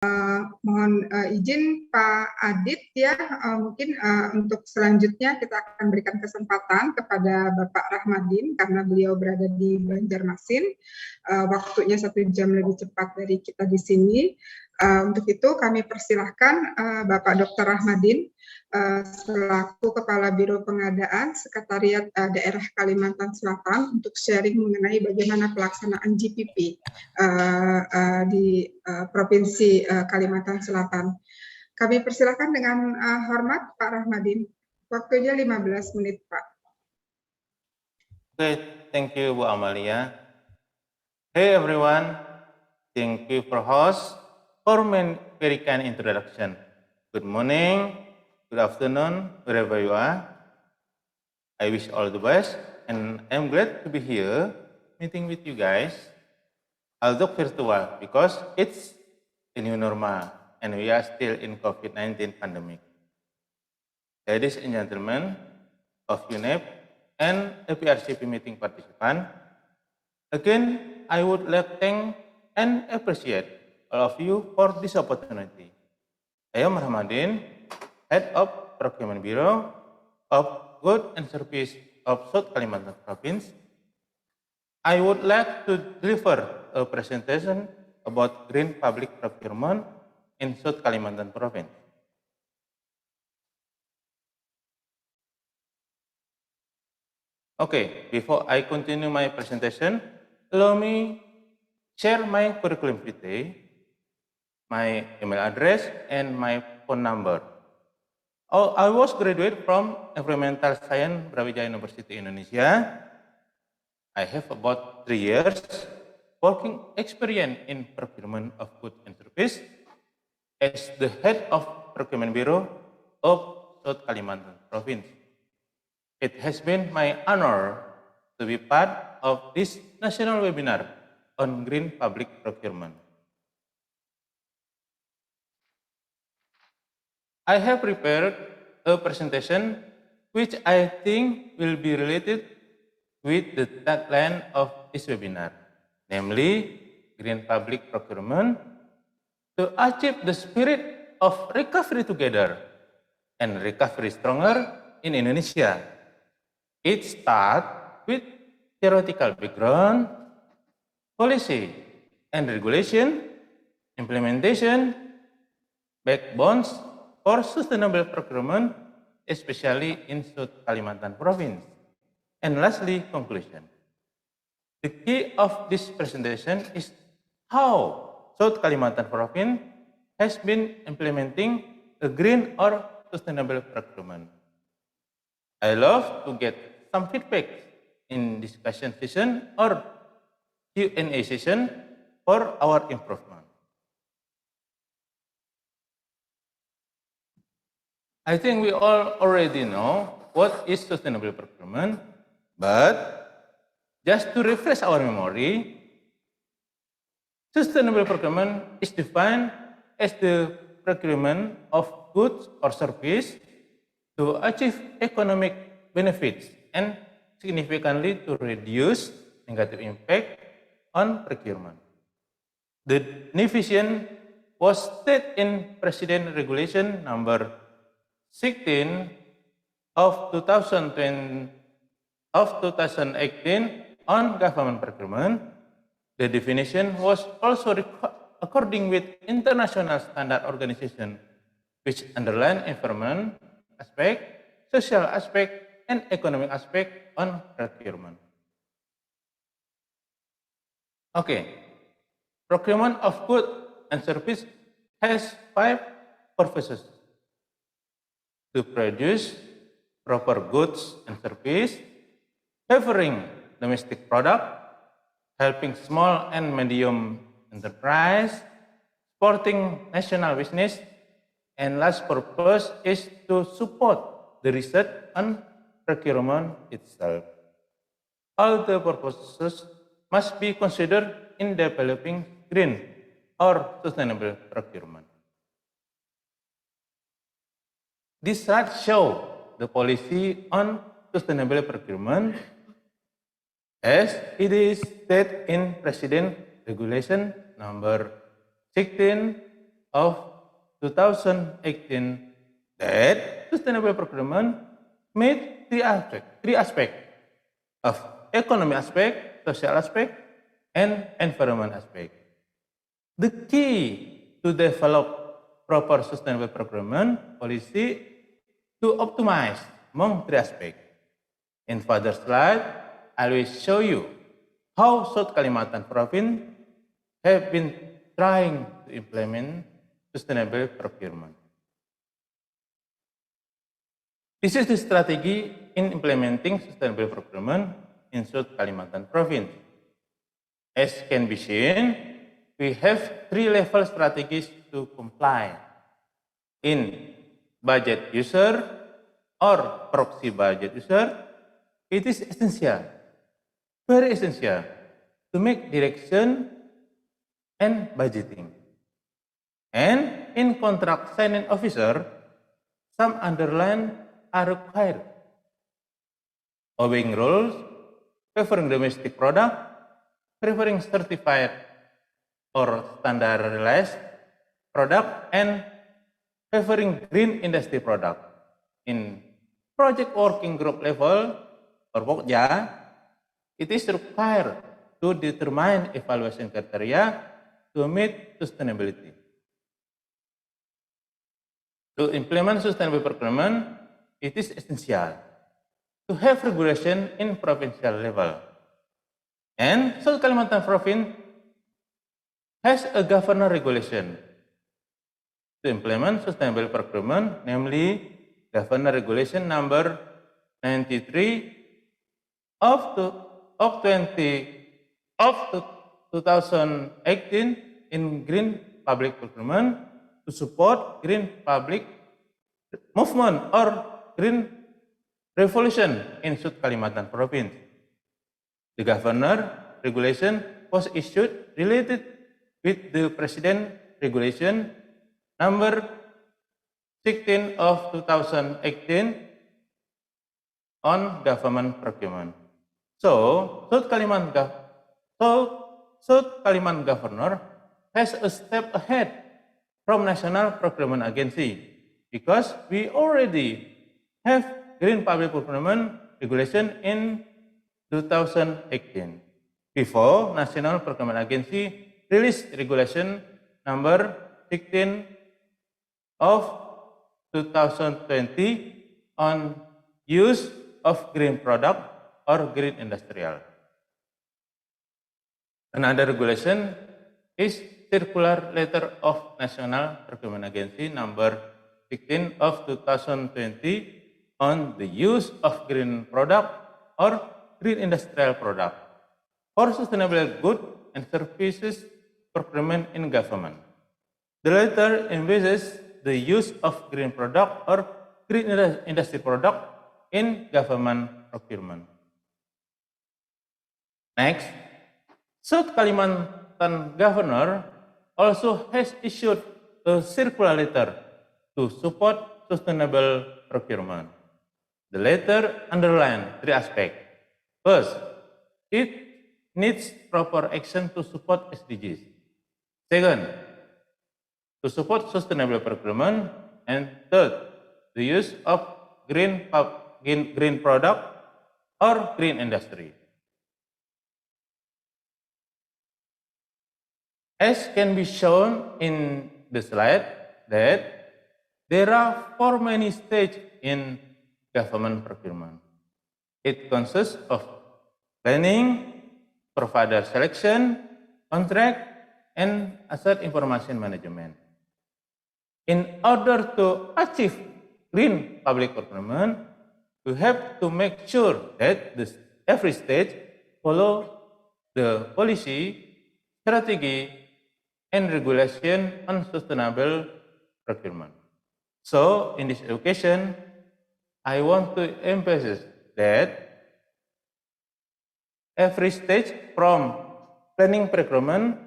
Mohon izin Pak Adit ya, mungkin untuk selanjutnya kita akan berikan kesempatan kepada Bapak Rahmadin karena beliau berada di Banjarmasin, waktunya 1 jam lebih cepat dari kita di sini. Untuk itu kami persilahkan Bapak Dr. Rahmadin selaku Kepala Biro Pengadaan Sekretariat Daerah Kalimantan Selatan untuk sharing mengenai bagaimana pelaksanaan GPP di Provinsi Kalimantan Selatan. Kami persilakan dengan hormat Pak Rahmadin. Waktunya 15 menit, Pak. Okay, thank you, Bu Amalia. Hey everyone, thank you for host for my very kind introduction. Good morning, good afternoon, wherever you are. I wish all the best, and I'm glad to be here meeting with you guys. Although virtual, because it's a new normal, and we are still in COVID-19 pandemic. Ladies and gentlemen of UNEP and APRCP meeting participant, again, I would like to thank and appreciate all of you for this opportunity. I am Rahmadin, Head of Procurement Bureau of Goods and Service of South Kalimantan Province. I would like to deliver a presentation about green public procurement in South Kalimantan Province. Okay, before I continue my presentation, allow me share my curriculum vitae, my email address, and my phone number. I was graduate from Environmental Science Brawijaya University Indonesia. I have about 3 years working experience in procurement of goods and service as the head of Procurement Bureau of South Kalimantan Province. It has been my honor to be part of this national webinar on green public procurement. I have prepared a presentation which I think will be related with the tagline of this webinar, namely green public procurement to achieve the spirit of recovery together and recovery stronger in Indonesia. It starts with theoretical background, policy and regulation, implementation, backbones for sustainable procurement, especially in South Kalimantan Province, and lastly, conclusion. The key of this presentation is how South Kalimantan Province has been implementing a green or sustainable procurement. I love to get some feedback in discussion session or Q&A session for our improvement. I think we all already know what is sustainable procurement, but just to refresh our memory, sustainable procurement is defined as the procurement of goods or service to achieve economic benefits and significantly to reduce negative impact on procurement. The definition was stated in President Regulation number 16 of 2018 on government procurement. The definition was also according with international standard organization, which underline environment aspect, social aspect, and economic aspect on procurement. Okay, procurement of goods and service has 5 purposes: to produce proper goods and service, favoring domestic product, helping small and medium enterprise, supporting national business, and last purpose is to support the research on procurement itself. All the purposes must be considered in developing green or sustainable procurement. This slide shows the policy on sustainable procurement as it is stated in President Regulation number 16 of 2018 that sustainable procurement made three aspects of economy aspect, social aspect, and environment aspect. The key to develop proper sustainable procurement policy to optimize among three aspects. In further slide, I will show you how South Kalimantan Province have been trying to implement sustainable procurement. This is the strategy in implementing sustainable procurement in South Kalimantan Province. As can be seen, we have three-level strategies to comply. In budget user or proxy budget user, it is essential, very essential, to make direction and budgeting. And in contract signing officer, some underline are required. Obeying rules, favoring domestic product, preferring certified or standardized product, and favoring green industry product. In project working group level or POKJA, it is required to determine evaluation criteria to meet sustainability. To implement sustainable procurement, it is essential to have regulation in provincial level. And South Kalimantan Province has a governor regulation to implement sustainable procurement, namely Governor Regulation number 93 of 2018 in green public procurement to support green public movement or green revolution in South Kalimantan Province. The Governor Regulation was issued related with the President Regulation number 16 of 2018 on government procurement. So, South Kalimantan Governor has a step ahead from National Procurement Agency because we already have Green Public Procurement Regulation in 2018 before National Procurement Agency released Regulation number 16 of 2020 on use of green product or green industrial. Another regulation is Circular Letter of National Procurement Agency number 16 of 2020 on the use of green product or green industrial product for sustainable goods and services procurement in government. The letter envisages the use of green product or green industry product in government procurement. Next, South Kalimantan Governor also has issued a circular letter to support sustainable procurement. The letter underlines three aspects. First, it needs proper action to support SDGs. Second, to support sustainable procurement. And third, the use of green product or green industry. As can be shown in the slide, that there are four main stages in government procurement. It consists of planning, provider selection, contract, and asset information management. In order to achieve green public procurement, we have to make sure that every stage follow the policy, strategy, and regulation on sustainable procurement. So, in this occasion, I want to emphasize that every stage from planning procurement,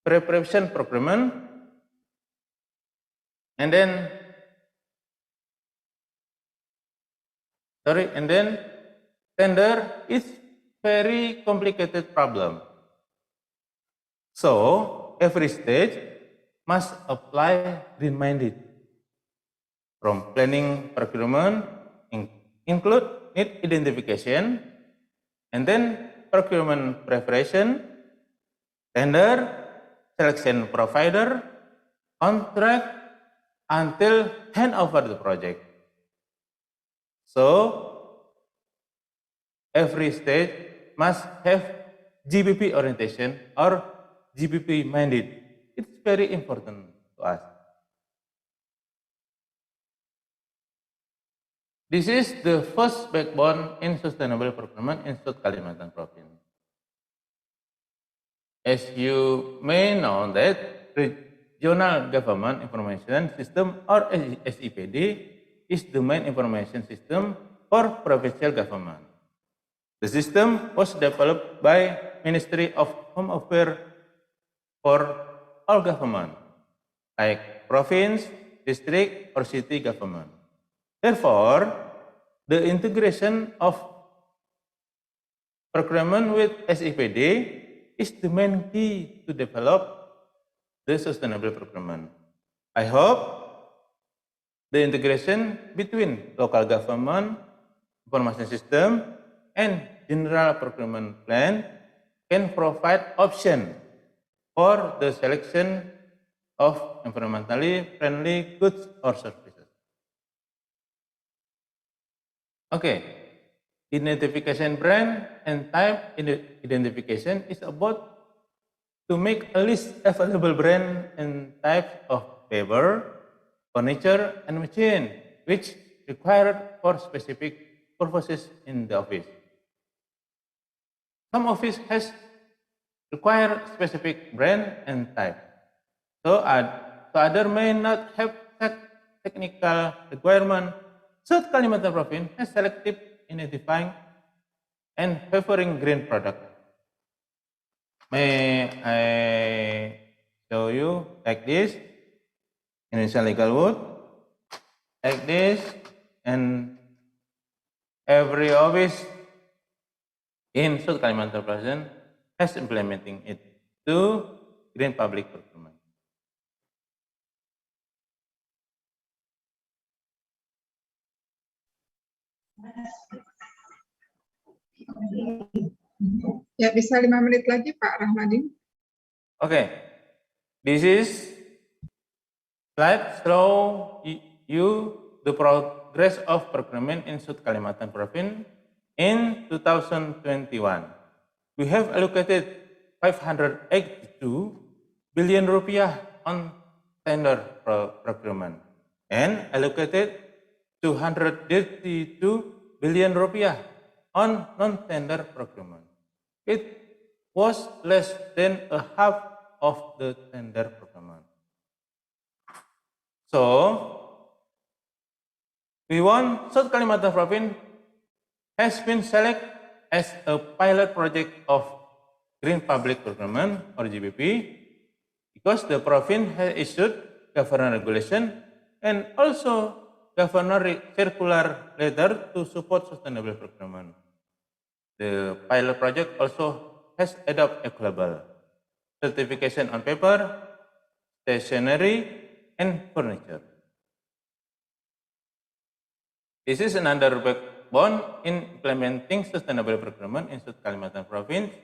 preparation procurement, and then tender is very complicated problem. So, every stage must apply green-minded. From planning procurement, include need identification, and then procurement preparation, tender, selection provider, contract, until hand over the project. So, every stage must have GBP orientation or GBP minded. It's very important to us. This is the first backbone in sustainable procurement in South Kalimantan Province. As you may know that Regional Government Information System or SIPD is the main information system for provincial government. The system was developed by Ministry of Home Affairs for all government, like province, district, or city government. Therefore, the integration of procurement with SIPD is the main key to develop the sustainable procurement. I hope the integration between local government, information system, and general procurement plan can provide option for the selection of environmentally friendly goods or services. Okay, identification brand and type identification is about to make a list available brand and types of paper, furniture, and machine which required for specific purposes in the office. Some office has required specific brand and type. So other may not have technical requirement. South Kalimantan Province has selective in identifying and favoring green product. May I show you like this, Indonesia legal wood, like this, and every office in South Kalimantan Province has implementing it to green public procurement. Ya, bisa 5 menit lagi Pak Rahmadin. Okay, this is slide show you the progress of procurement in South Kalimantan Province in 2021. We have allocated 582 billion rupiah on tender procurement and allocated 232 billion rupiah on non-tender procurement. It was less than a half of the tender procurement. So, we want South Kalimantan Province has been selected as a pilot project of Green Public Procurement or GPP because the province has issued governor regulation and also governor circular letter to support sustainable procurement. The pilot project also has adopted equitable certification on paper, stationery, and furniture. This is another backbone in implementing sustainable procurement in South Kalimantan Province.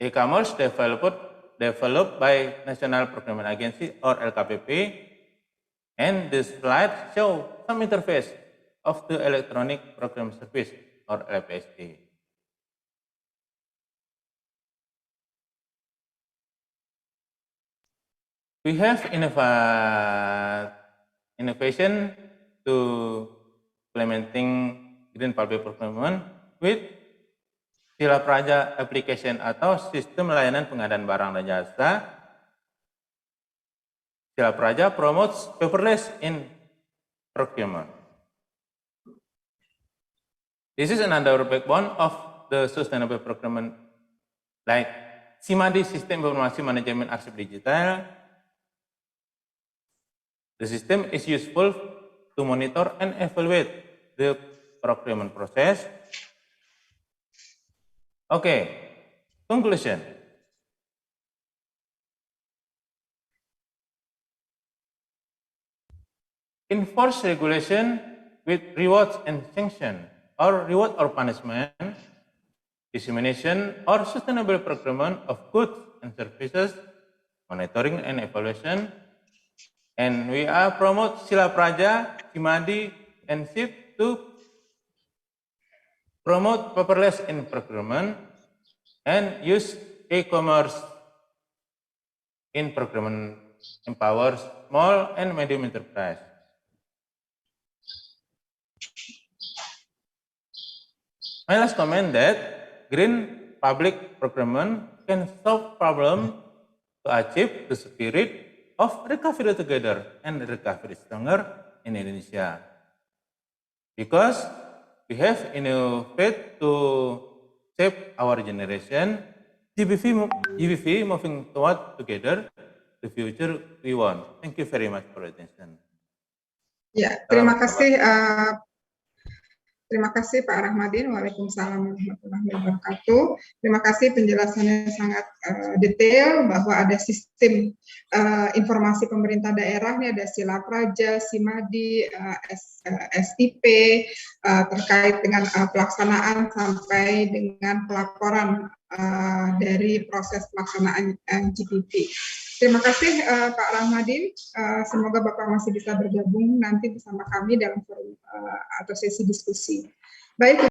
E-commerce developed by National Procurement Agency or LKPP, and this slide show some interface of the Electronic Procurement Service or LPST. We have innovation to implementing green public procurement with Sila Praja application atau sistem layanan pengadaan barang dan jasa. Sila Praja promotes paperless in procurement. This is another backbone of the sustainable procurement, like SIMADI, Sistem Informasi Manajemen Arsip Digital. The system is useful to monitor and evaluate the procurement process. Okay, conclusion. enforce regulation with rewards and sanction, or reward or punishment, dissemination or sustainable procurement of goods and services, monitoring and evaluation, and we are promote Sila Praja, Simadi, and SIP to promote paperless in procurement and use e-commerce in procurement empowers small and medium enterprise. My last comment that green public procurement can solve problem to achieve the spirit of recovery together and recovery stronger in Indonesia. Because we have innovated to shape our generation, GBV moving toward together the future we want. Thank you very much for your attention. Ya, terima kasih. Terima kasih Pak Rahmadin. Waalaikumsalam warahmatullahi wabarakatuh. Terima kasih penjelasannya sangat detail bahwa ada sistem informasi pemerintah daerah, ini ada Sila Praja, Simadi, SIP terkait dengan pelaksanaan sampai dengan pelaporan dari proses pelaksanaan GPP. Terima kasih Pak Rahmadin. Semoga Bapak masih bisa bergabung nanti bersama kami dalam forum atau sesi diskusi. Baik.